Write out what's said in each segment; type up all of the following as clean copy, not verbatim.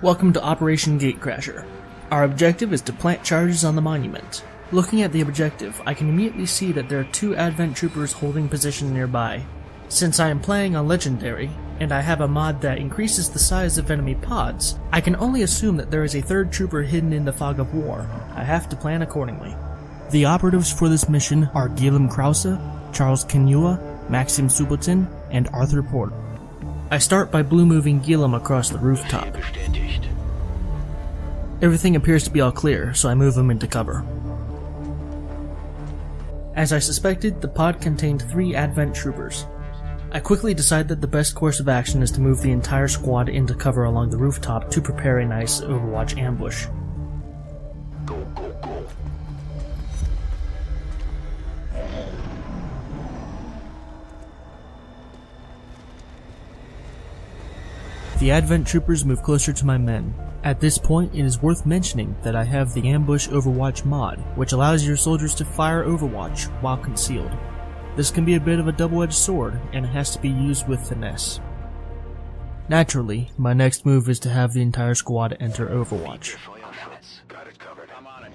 Welcome to Operation Gatecrasher. Our objective is to plant charges on the monument. Looking at the objective, I can immediately see that there are 2 Advent Troopers holding position nearby. Since I am playing on Legendary, and I have a mod that increases the size of enemy pods, I can only assume that there is a 3rd Trooper hidden in the fog of war. I have to plan accordingly. The operatives for this mission are Gilem Krause, Charles Kenua, Maxim Subotin, and Arthur Porter. I start by blue moving Gilem across the rooftop. Everything appears to be all clear, so I move him into cover. As I suspected, the pod contained 3 Advent Troopers. I quickly decide that the best course of action is to move the entire squad into cover along the rooftop to prepare a nice Overwatch ambush. Go. The Advent Troopers move closer to my men. At this point, it is worth mentioning that I have the Ambush Overwatch mod, which allows your soldiers to fire Overwatch while concealed. This can be a bit of a double-edged sword, and it has to be used with finesse. Naturally, my next move is to have the entire squad enter Overwatch. Got it covered. I'm on it.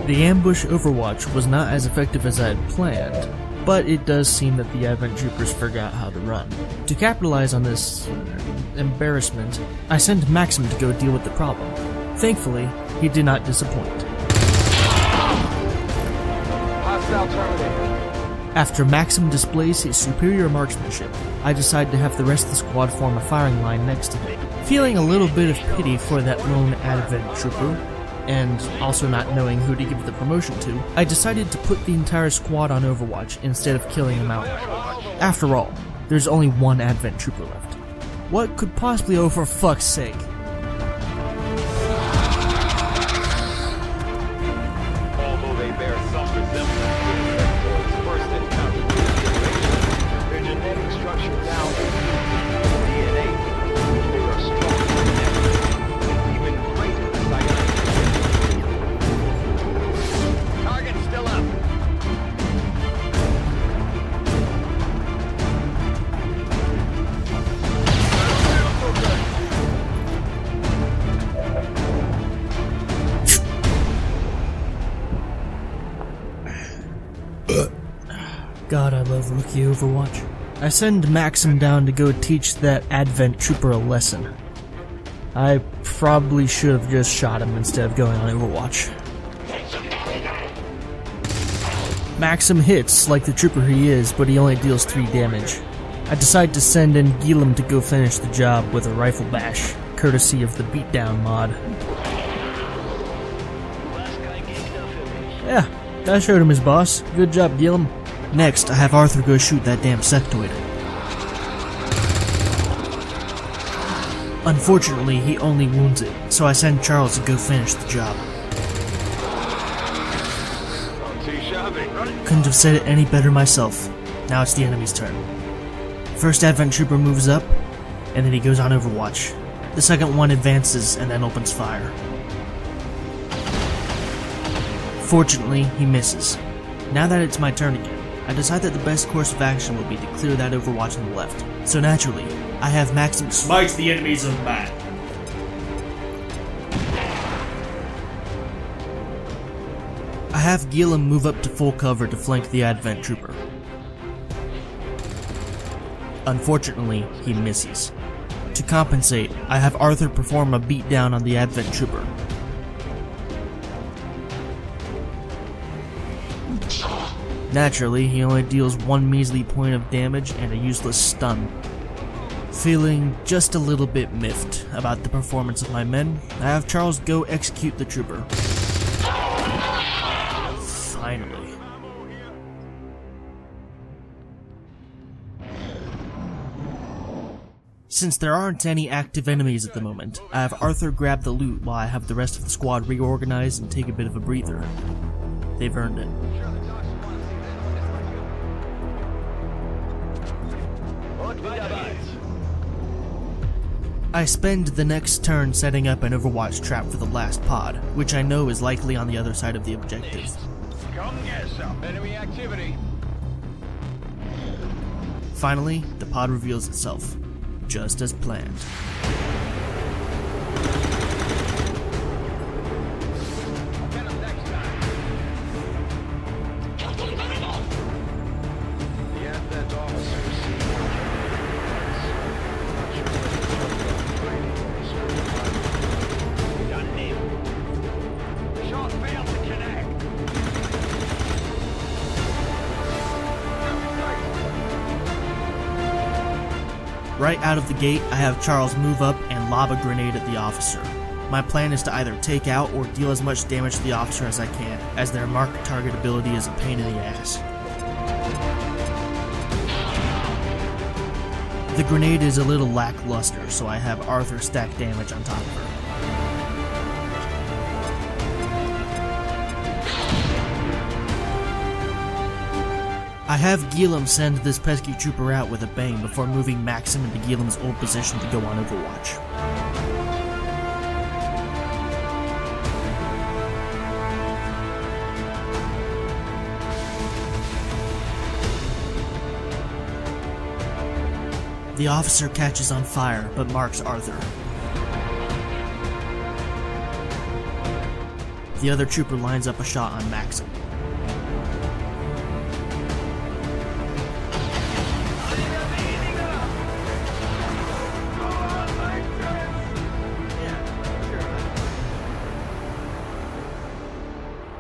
The ambush Overwatch was not as effective as I had planned, but it does seem that the Advent Troopers forgot how to run. To capitalize on this embarrassment, I sent Maxim to go deal with the problem. Thankfully, he did not disappoint. Hostile terminated. After Maxim displays his superior marksmanship, I decide to have the rest of the squad form a firing line next to him. Feeling a little bit of pity for that lone Advent Trooper, and also not knowing who to give the promotion to, I decided to put the entire squad on Overwatch instead of killing him out. After all, there's only 1 Advent Trooper left. What could possibly, oh for fuck's sake? Although they bear some resemblance to the Sector's first encounter with the their genetic structure now is DNA. They are stronger than ever, even greater psychic. Target still up. God, I love Rookie Overwatch. I send Maxim down to go teach that Advent Trooper a lesson. I probably should have just shot him instead of going on Overwatch. Maxim hits like the trooper he is, but he only deals 3 damage. I decide to send in Gilem to go finish the job with a rifle bash, courtesy of the beatdown mod. Yeah, I showed him his boss. Good job, Gilem. Next, I have Arthur go shoot that damn sectoid. Unfortunately, he only wounds it, so I send Charles to go finish the job. Couldn't have said it any better myself. Now it's the enemy's turn. First Advent Trooper moves up, and then he goes on Overwatch. The second one advances and then opens fire. Fortunately, he misses. Now that it's my turn again, I decide that the best course of action will be to clear that Overwatch on the left. So naturally, I have Maxim smite the enemies of man. I have Gilem move up to full cover to flank the Advent Trooper. Unfortunately, he misses. To compensate, I have Arthur perform a beatdown on the Advent Trooper. Naturally, he only deals 1 measly point of damage and a useless stun. Feeling just a little bit miffed about the performance of my men, I have Charles go execute the trooper. Finally. Since there aren't any active enemies at the moment, I have Arthur grab the loot while I have the rest of the squad reorganize and take a bit of a breather. They've earned it. I spend the next turn setting up an Overwatch trap for the last pod, which I know is likely on the other side of the objective. Come get some enemy activity. Finally, the pod reveals itself, just as planned. Get him next time. The advent officers see Done deal. Shot failed to connect. Right out of the gate, I have Charles move up and lob a grenade at the officer. My plan is to either take out or deal as much damage to the officer as I can, as their marked target ability is a pain in the ass. The grenade is a little lackluster, so I have Arthur stack damage on top of her. I have Gilum send this pesky trooper out with a bang before moving Maxim into Gilum's old position to go on Overwatch. The officer catches on fire, but marks Arthur. The other trooper lines up a shot on Maxim.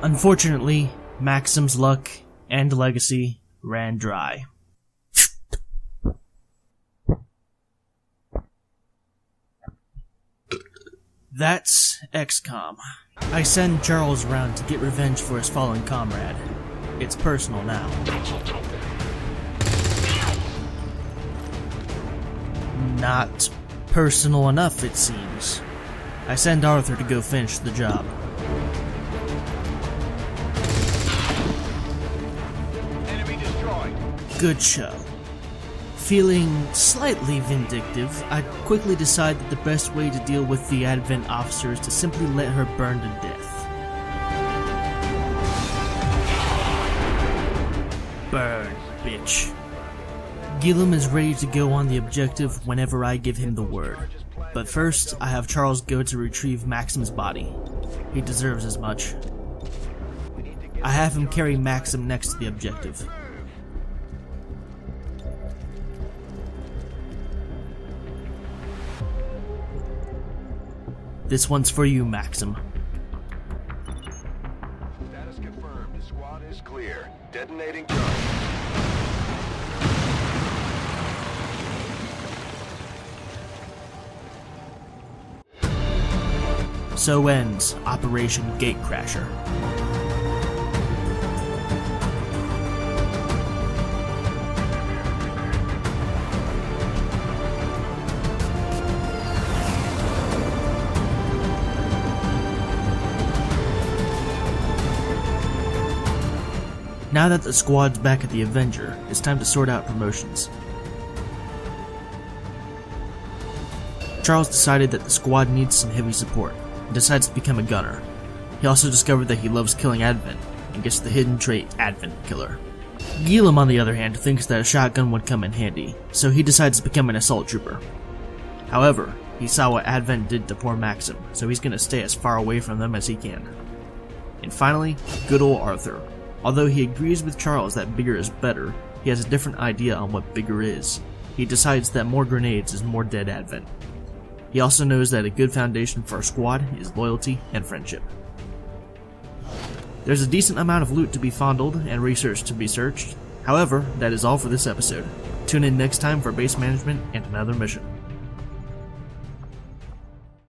Unfortunately, Maxim's luck and legacy ran dry. That's XCOM. I send Charles around to get revenge for his fallen comrade. It's personal now. Not personal enough, it seems. I send Arthur to go finish the job. Enemy destroyed. Good show. Feeling slightly vindictive, I quickly decide that the best way to deal with the Advent officer is to simply let her burn to death. Burn, bitch. Gilum is ready to go on the objective whenever I give him the word. But first, I have Charles go to retrieve Maxim's body. He deserves as much. I have him carry Maxim next to the objective. This one's for you, Maxim. Status confirmed. The squad is clear. Detonating charge. So ends Operation Gatecrasher. Now that the squad's back at the Avenger, it's time to sort out promotions. Charles decided that the squad needs some heavy support, and decides to become a gunner. He also discovered that he loves killing Advent, and gets the hidden trait Advent Killer. Gilum, on the other hand, thinks that a shotgun would come in handy, so he decides to become an assault trooper. However, he saw what Advent did to poor Maxim, so he's gonna stay as far away from them as he can. And finally, good old Arthur. Although he agrees with Charles that bigger is better, he has a different idea on what bigger is. He decides that more grenades is more dead Advent. He also knows that a good foundation for a squad is loyalty and friendship. There's a decent amount of loot to be fondled and research to be searched. However, that is all for this episode. Tune in next time for base management and another mission.